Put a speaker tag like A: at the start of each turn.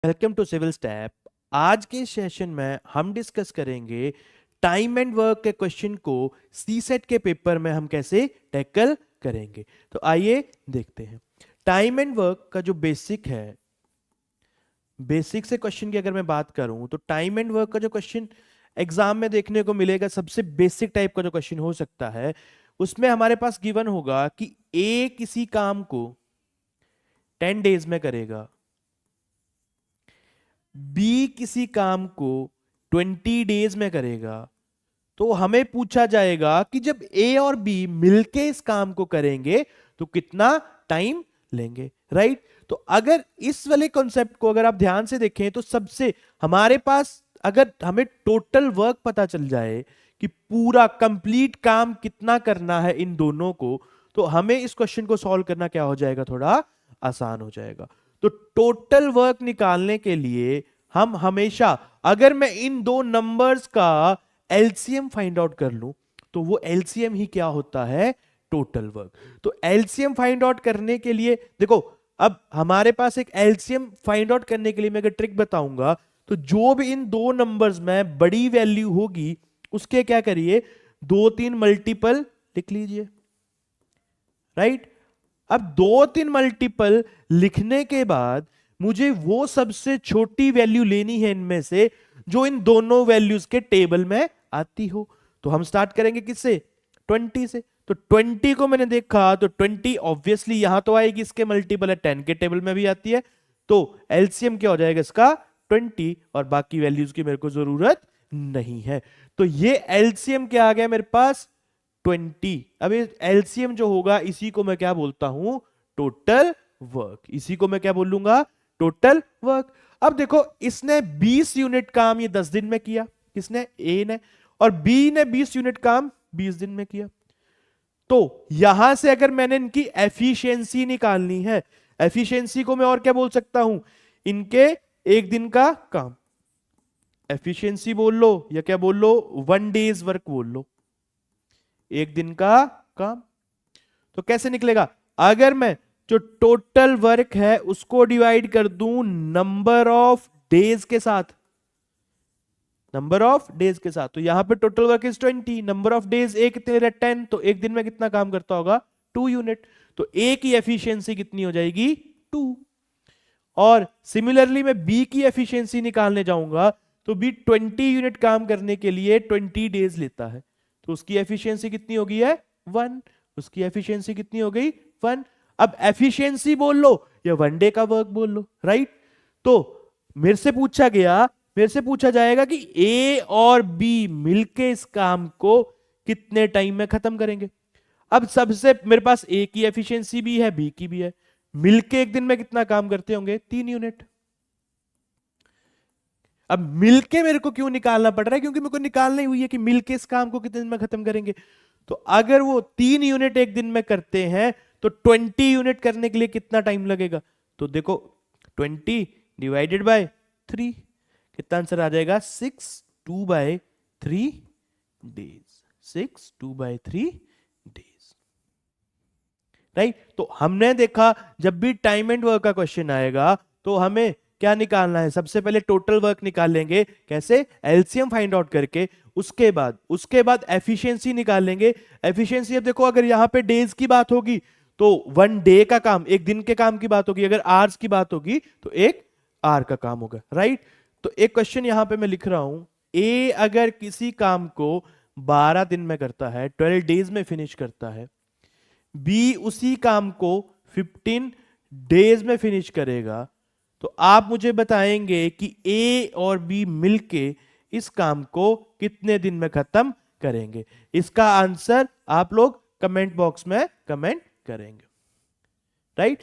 A: Welcome to civil step. आज के session में हम डिस्कस करेंगे टाइम एंड वर्क के क्वेश्चन को सी सेट के पेपर में हम कैसे टैकल करेंगे। तो आइए देखते हैं। टाइम एंड वर्क का जो बेसिक है, बेसिक से क्वेश्चन की अगर मैं बात करूं तो टाइम एंड वर्क का जो क्वेश्चन एग्जाम में देखने को मिलेगा, सबसे बेसिक टाइप का जो क्वेश्चन हो सकता है, उसमें हमारे पास गिवन होगा कि ए किसी काम को 10 डेज में करेगा, बी किसी काम को 20 डेज में करेगा। तो हमें पूछा जाएगा कि जब ए और बी मिलके इस काम को करेंगे तो कितना टाइम लेंगे, राइट। तो अगर इस वाले कॉन्सेप्ट को अगर आप ध्यान से देखें तो सबसे हमारे पास अगर हमें टोटल वर्क पता चल जाए कि पूरा कंप्लीट काम कितना करना है इन दोनों को, तो हमें इस क्वेश्चन को सॉल्व करना क्या हो जाएगा, थोड़ा आसान हो जाएगा। तो टोटल वर्क निकालने के लिए हम हमेशा, अगर मैं इन दो नंबर्स का एलसीएम फाइंड आउट कर लूं तो वो एलसीएम ही क्या होता है, टोटल वर्क। तो एलसीएम फाइंड आउट करने के लिए देखो, अब हमारे पास एक एलसीएम फाइंड आउट करने के लिए मैं अगर ट्रिक बताऊंगा तो जो भी इन दो नंबर्स में बड़ी वैल्यू होगी उसके क्या करिए, 2-3 मल्टीपल लिख लीजिए, राइट। अब 2-3 मल्टीपल लिखने के बाद मुझे वो सबसे छोटी वैल्यू लेनी है इनमें से जो इन दोनों वैल्यूज के टेबल में आती हो। तो हम स्टार्ट करेंगे किससे, 20 से। तो 20 को मैंने देखा तो 20 ऑब्वियसली यहां तो आएगी, इसके मल्टीपल है 10 के टेबल में भी आती है। तो एलसीएम क्या हो जाएगा इसका, 20, और बाकी वैल्यूज की मेरे को जरूरत नहीं है। तो ये एलसीएम क्या आ गया मेरे पास, 20। अब ये एलसीएम जो होगा इसी को मैं क्या बोलता हूं, टोटल वर्क। इसी को मैं क्या बोलूंगा, टोटल वर्क। अब देखो, इसने 20 यूनिट काम ये 10 दिन में किया, किसने, ए ने, और बी ने 20 यूनिट काम 20 दिन में किया। तो यहां से अगर मैंने इनकी एफिशिएंसी निकालनी है, एफिशिएंसी को मैं और क्या बोल सकता हूं, इनके एक दिन का काम, एफिशिएंसी बोल लो या क्या बोल लो, 1 डेज वर्क बोल लो, एक दिन का काम। तो कैसे निकलेगा, अगर मैं जो टोटल वर्क है उसको डिवाइड कर दूं नंबर ऑफ डेज के साथ, नंबर ऑफ डेज के साथ, तो यहां पे total work is 20, number of days ए कितने 10, तो एक दिन में कितना काम करता होगा, 2 यूनिट। तो ए की एफिशिएंसी कितनी हो जाएगी, 2। और सिमिलरली मैं बी की एफिशिएंसी निकालने जाऊंगा तो बी 20 यूनिट काम करने के लिए 20 डेज लेता है, तो उसकी एफिशिएंसी कितनी होगी है, 1। उसकी एफिशिएंसी कितनी हो गई, 1। अब एफिशिएंसी बोल लो या 1 डे का वर्क बोल लो, राइट। तो मेरे से पूछा गया, मेरे से पूछा जाएगा कि ए और बी मिलके इस काम को कितने टाइम में खत्म करेंगे। अब सबसे मेरे पास ए की एफिशिएंसी भी है, बी की भी है, मिलके एक दिन में कितना काम करते होंगे, 3 यूनिट। अब मिलके मेरे को क्यों निकालना पड़ रहा है, क्योंकि मेरे को निकालना ही हुई है कि मिलके इस काम को कितने दिन में खत्म करेंगे। तो अगर वो 3 यूनिट एक दिन में करते हैं तो 20 यूनिट करने के लिए कितना टाइम लगेगा। तो देखो 20 डिवाइडेड बाय 3, कितना आंसर आ जाएगा, 6/2/3 डेज, 6/2/3 डेज, राइट। तो हमने देखा जब भी टाइम एंड वर्क का क्वेश्चन आएगा तो हमें क्या निकालना है, सबसे पहले टोटल वर्क निकाल लेंगे, कैसे, एलसीएम फाइंड आउट करके। उसके बाद एफिशिएंसी निकाल लेंगे। एफिशिएंसी, अब देखो अगर यहां पे डेज की बात होगी तो 1 डे का काम, एक दिन के काम की बात होगी, अगर आवर्स की बात होगी तो एक आवर का काम होगा, राइट। तो एक क्वेश्चन यहां पे मैं लिख रहा हूं, ए अगर किसी काम को 12 दिन में करता है, 12 डेज में फिनिश करता है, बी उसी काम को 15 डेज में फिनिश करेगा, तो आप मुझे बताएंगे कि ए और बी मिलके इस काम को कितने दिन में खत्म करेंगे। इसका आंसर आप लोग कमेंट बॉक्स में कमेंट करेंगे, राइट।